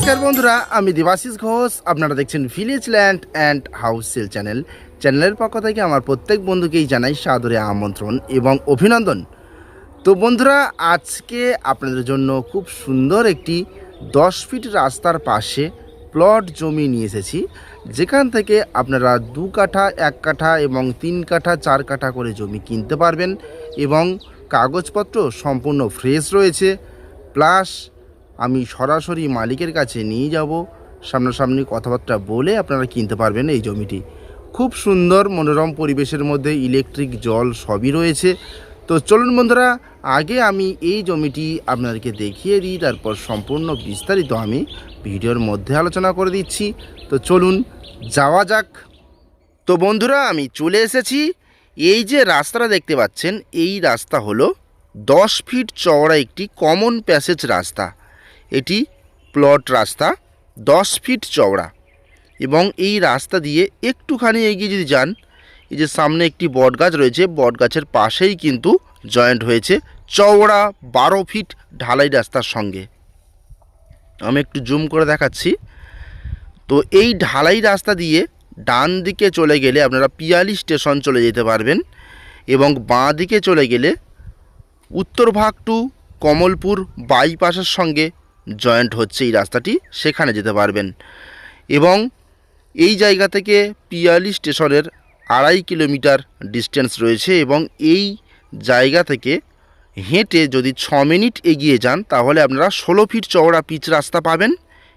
নমস্কার বন্ধুরা, আমি দেবাশিস ঘোষ। আপনারা দেখছেন village land and house sale চ্যানেলের পক্ষ থেকে আমার প্রত্যেক বন্ধুকেই জানাই সাদরে আমন্ত্রণ এবং অভিনন্দন। তো বন্ধুরা, আজকে আপনাদের জন্য খুব সুন্দর একটি 10 ফিট রাস্তার পাশে প্লট জমি নিয়ে এসেছি, যেখান থেকে আপনারা 2 কাঠা 1 কাঠা এবং 3 কাঠা 4 কাঠা করে জমি কিনতে পারবেন এবং কাগজপত্র সম্পূর্ণ ফ্রেশ রয়েছে। প্লাস আমি সরাসরি মালিকের কাছে নিয়ে যাব, সামনাসামনি কথাবার্তা বলে আপনারা কিনতে পারবেন এই জমিটি। খুব সুন্দর মনোরম পরিবেশের মধ্যে ইলেকট্রিক, জল সবই রয়েছে। তো চলুন বন্ধুরা, আগে আমি এই জমিটি আপনাদেরকে দেখিয়ে দিই, তারপর সম্পূর্ণ বিস্তারিত আমি ভিডিওর মধ্যে আলোচনা করে দিচ্ছি। তো চলুন যাওয়া যাক। তো বন্ধুরা, আমি চলে এসেছি। এই যে রাস্তাটা দেখতে পাচ্ছেন, এই রাস্তা হলো 10 ফিট চওড়া একটি কমন প্যাসেজ রাস্তা। এটি প্লট রাস্তা, 10 ফিট চওড়া এবং এই রাস্তা দিয়ে একটুখানি এগিয়ে যদি যান, এই যে সামনে একটি বটগাছ রয়েছে, বটগাছের পাশেই কিন্তু জয়েন্ট হয়েছে চওড়া 12 ফিট ঢালাই রাস্তার সঙ্গে। আমি একটু জুম করে দেখাচ্ছি। তো এই ঢালাই রাস্তা দিয়ে ডান দিকে চলে গেলে আপনারা পিয়ালি স্টেশন চলে যেতে পারবেন এবং বাঁ দিকে চলে গেলে উত্তরভাগ টু কমলপুর বাইপাসের সঙ্গে জয়েন্ট হচ্ছে এই রাস্তাটি, সেখানে যেতে পারবেন। এবং এই জায়গা থেকে পিয়ালি স্টেশনের 2.5 কিলোমিটার ডিস্টেন্স রয়েছে এবং এই জায়গা থেকে হেঁটে যদি 6 মিনিট এগিয়ে যান তাহলে আপনারা 16 ফিট চওড়া পিচ রাস্তা পাবেন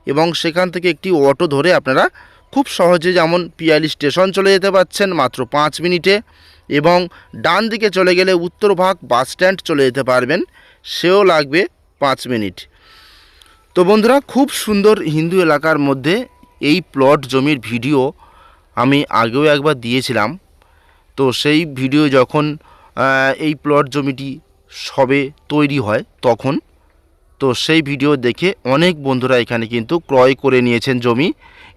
এবং সেখান থেকে একটি অটো ধরে আপনারা খুব সহজে যেমন পিয়ালি স্টেশন চলে যেতে পারছেন মাত্র 5 মিনিটে, এবং ডান দিকে চলে গেলে উত্তরভাগ বাস স্ট্যান্ড চলে যেতে পারবেন, সেও লাগবে 5 মিনিট। তো বন্ধুরা, খুব সুন্দর হিন্দু এলাকার মধ্যে এই প্লট জমির ভিডিও আমি আগেও একবার দিয়েছিলাম। তো সেই ভিডিও যখন এই প্লট জমিটি সবে তৈরি হয় তখন, তো সেই ভিডিও দেখে অনেক বন্ধুরা এখানে কিন্তু ক্রয় করে নিয়েছেন জমি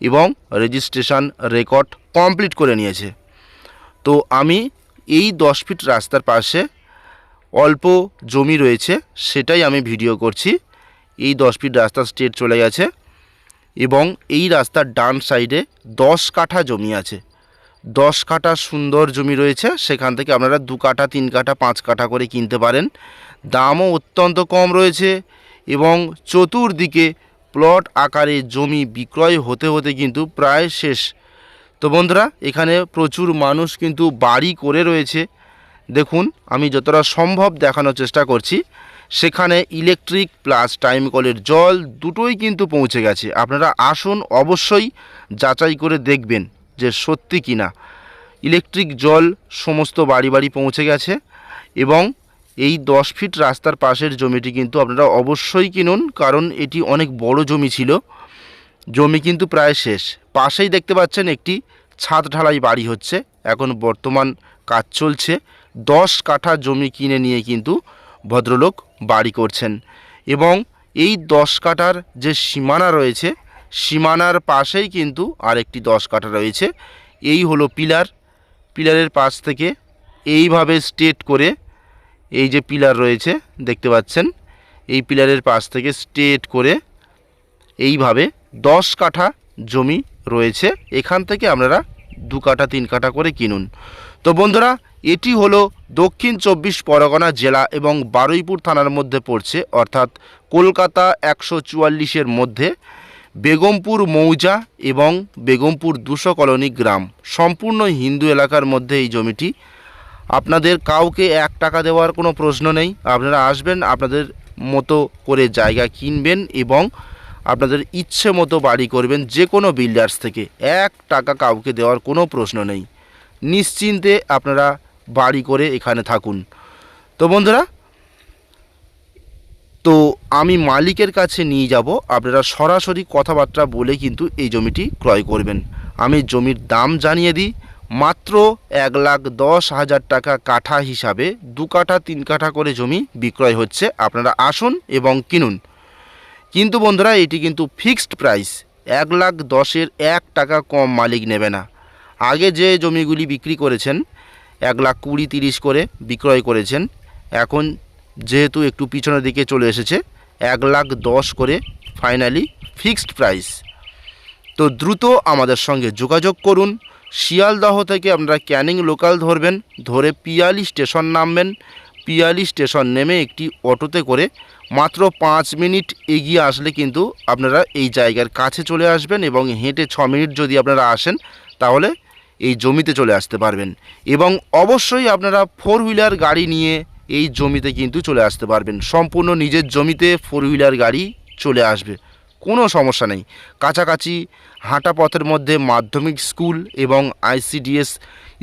এবং রেজিস্ট্রেশন রেকর্ড কমপ্লিট করে নিয়েছে। তো আমি এই 10 ফিট রাস্তার পাশে অল্প জমি রয়েছে, সেটাই আমি ভিডিও করছি। এই 10 ফিট রাস্তা স্ট্রেট চলে গেছে এবং এই রাস্তার ডান সাইডে 10 কাঠা জমি আছে। 10 কাঠা সুন্দর জমি রয়েছে, সেখান থেকে আপনারা 2 কাঠা 3 কাঠা 5 কাঠা করে কিনতে পারেন। দামও অত্যন্ত কম রয়েছে এবং চতুর্দিকে প্লট আকারে জমি বিক্রয় হতে হতে কিন্তু প্রায় শেষ। তো বন্ধুরা, এখানে প্রচুর মানুষ কিন্তু বাড়ি করে রয়েছে। দেখুন, আমি যতটা সম্ভব দেখানোর চেষ্টা করছি। সেখানে ইলেকট্রিক প্লাস টাইম কলের জল দুটোই কিন্তু পৌঁছে গেছে। আপনারা আসুন, অবশ্যই যাচাই করে দেখবেন যে সত্যি কি না। ইলেকট্রিক জল সমস্ত বাড়ি বাড়ি পৌঁছে গেছে এবং এই 10 ফিট রাস্তার পাশের জমিটি কিন্তু আপনারা অবশ্যই কিনুন, কারণ এটি অনেক বড় জমি ছিল। জমি কিন্তু প্রায় শেষ। পাশেই দেখতে পাচ্ছেন একটি ছাদ ঢালাই বাড়ি হচ্ছে, এখন বর্তমান কাজ চলছে। 10 কাঠা জমি কিনে নিয়ে কিন্তু ভদ্রলোক বাড়ি করছেন এবং এই 10 কাঠার যে সীমানা রয়েছে, সীমানার পাশেই কিন্তু আরেকটি 10 কাঠা রয়েছে। এই হলো পিলার। পিলারের পাশ থেকে এইভাবে স্ট্রেট করে, এই যে পিলার রয়েছে দেখতে পাচ্ছেন, এই পিলারের পাশ থেকে স্ট্রেট করে এইভাবে 10 কাঠা জমি রয়েছে। এখান থেকে আপনারা 2 কাঠা 3 কাঠা করে কিনুন। তো বন্ধুরা, এটি হলো দক্ষিণ 24 পরগনা জেলা এবং বারুইপুর থানার মধ্যে পড়ছে, অর্থাৎ কলকাতা 144-এর মধ্যে বেগমপুর মৌজা এবং বেগমপুর 200 কলোনি গ্রাম, সম্পূর্ণ হিন্দু এলাকার মধ্যে এই জমিটি। আপনাদের কাউকে 1 টাকা দেওয়ার কোনো প্রশ্ন নেই। আপনারা আসবেন, আপনাদের মতো করে জায়গা কিনবেন এবং আপনাদের ইচ্ছে মতো বাড়ি করবেন যে কোনো বিল্ডার্স থেকে। 1 টাকা কাউকে দেওয়ার কোনো প্রশ্ন নেই। নিশ্চিন্তে আপনারা বাড়ি করে এখানে থাকুন। তো বন্ধুরা, তো আমি মালিকের কাছে নিয়ে যাব, আপনারা সরাসরি কথাবার্তা বলে কিন্তু এই জমিটি ক্রয় করবেন। আমি জমির দাম জানিয়ে দিই, মাত্র 1,10,000 টাকা কাঠা হিসাবে 2 কাঠা 3 কাঠা করে জমি বিক্রয় হচ্ছে। আপনারা আসুন এবং কিনুন। কিন্তু বন্ধুরা, এটি কিন্তু ফিক্সড প্রাইস। 1,10,000-এর 1 টাকা কম মালিক নেবে না। আগে যে জমিগুলি বিক্রি করেছেন 1,20,000-30 করে বিক্রয় করেছেন, এখন যেহেতু একটু পিছনের দিকে চলে এসেছে 1,10,000 করে ফাইনালি ফিক্সড প্রাইস। তো দ্রুত আমাদের সঙ্গে যোগাযোগ করুন। শিয়ালদহ থেকে আপনারা ক্যানিং লোকাল ধরবেন, ধরে পিয়ালি স্টেশন নামবেন। পিয়ালি স্টেশন নেমে একটি অটোতে করে মাত্র 5 মিনিট এগিয়ে আসলে কিন্তু আপনারা এই জায়গার কাছে চলে আসবেন, এবং হেঁটে 6 মিনিট যদি আপনারা আসেন তাহলে এই জমিতে চলে আসতে পারবেন। এবং অবশ্যই আপনারা 4 হুইলার গাড়ি নিয়ে এই জমিতে কিন্তু চলে আসতে পারবেন। সম্পূর্ণ নিজের জমিতে 4 হুইলার গাড়ি চলে আসবে, কোনো সমস্যা নেই। কাছাকাছি হাঁটা পথের মধ্যে মাধ্যমিক স্কুল এবং আইসিডিএস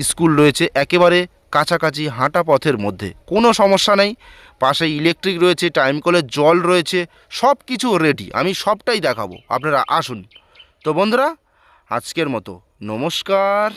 স্কুল রয়েছে, একেবারে কাছাকাছি হাঁটা পথের মধ্যে, কোনো সমস্যা নেই। পাশে ইলেকট্রিক রয়েছে, টাইম কলের জল রয়েছে, সব কিছু রেডি, আমি সবটাই দেখাবো, আপনারা আসুন। তো বন্ধুরা, আজকের মতো নমস্কার।